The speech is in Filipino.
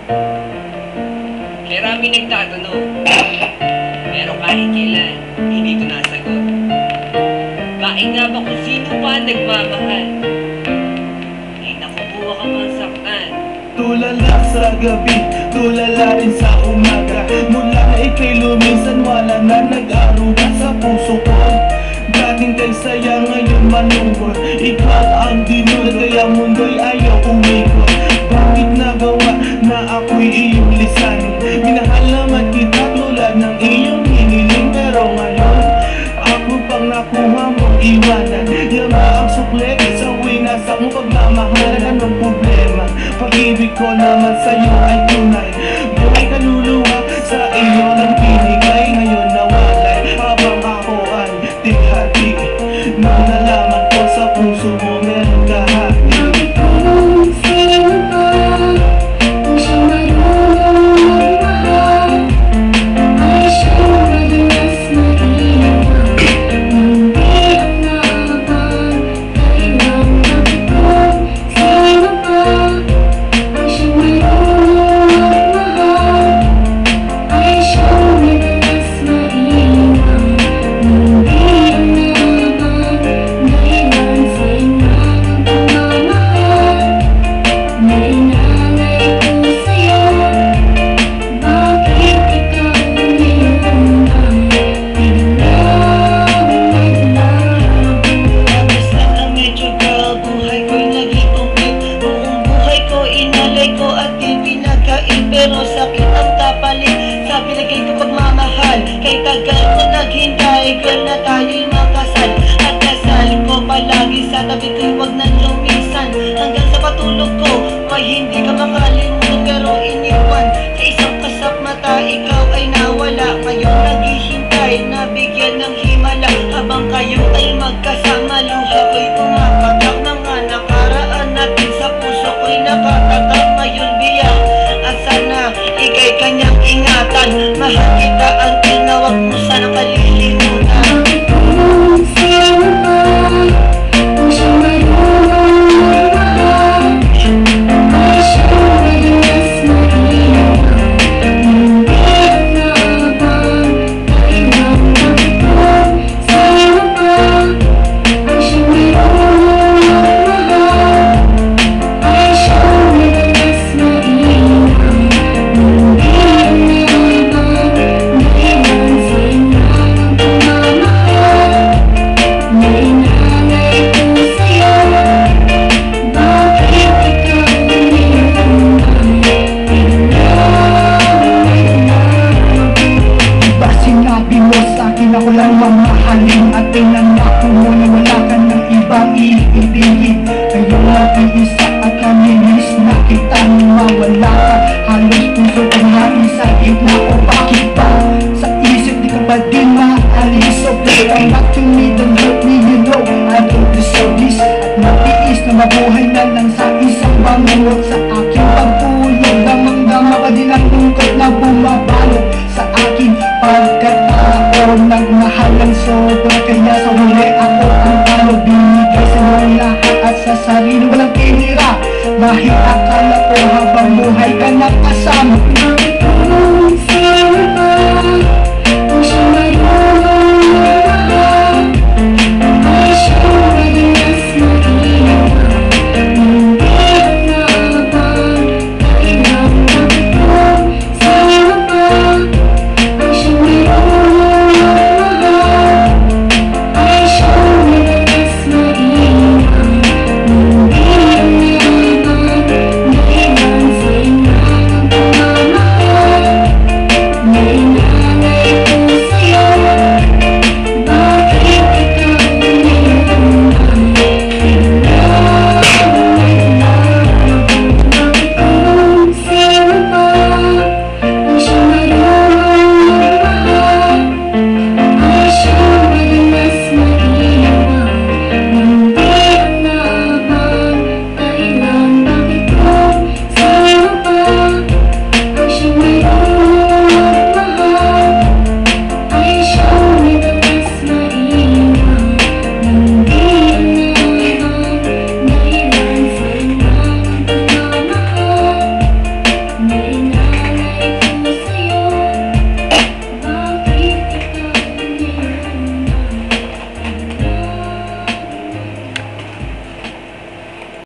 Kaya rami nagtatanong, pero kahit kailan, hindi ito nasagot. Bakit nga ba kung sino pa nagmamahal? Ay nakukuha ka mang saktan. Tulala sa gabi, tulala rin sa umaga. Mula ikay luminsan, wala na nag-aruga sa puso ko. Dating kay saya, ngayon malungkot. Ikaw ang dinulat, kaya mundo'y ayaw umikot. Bakit nagawa na ako'y iyong lisanin? Minahal naman kita tulad ng iyong hiniling. Pero ngayon, ako pang nakuha mong iwanan. Yama ang sukle, sa winasak mo pagmamahalan. Anong problema? Pag-ibig ko naman sa'yo ay tunay. Buhay kaluluwa, sa iyo lang pinigay. Ngayon nawalay, habang ako ay tighati. Nung nalaman ko sa puso mo meron kahati. Pero sakit ang kapalit sa binigay ko pagmamahal. Kay tagal ko naghintay, girl, na tayo'y makasal. At kasal ko palagi sa tabi ko'y wag nang lumisan. Hanggang sa patulog ko, may hindi ka makalimutan. Pero iniwan sa isang kasap mata, ikaw ay nawala. Ngayon naghihintay, nabigyan ng himala. Habang kayo ay magkasama, luha ko'y pumapatak. Na nga nakaraan natin sa puso ko'y nakatatak. Ngayon biyak at sana ika'y kanyang ingatan. Mahal kita ang tinawag mo, sana kalilimutan. Sino ba kung siya marunong magmahal? Ay siyang madalas mainam. Hindi at naabang kailang nakipon. Sino ba kung siya marunong magmahal? Ay siyang madalas mainam. Ako lang mamahalin at pinangako mo na wala ka ng ibang iibigin. Kayong nag-iisa at naminis na kitang mawala ka. Halos puso kong sa gitna ko. Bakit ba? Sa isip di ka ba din maalis? So please come back to me, don't hurt me, you know I don't deserve this. At natiis na mabuhay na lang sa isang bangungot. Sa aking pagtulog, damang-dama ka din ang lungkot na bumabalot sa akin. Pagkataon nagmahal ng sobra, kaya sa huli ako ang talo. Binigay sa mong lahat at sa sarili walang tinira. Dahil akala ko habang buhay ka nakasama.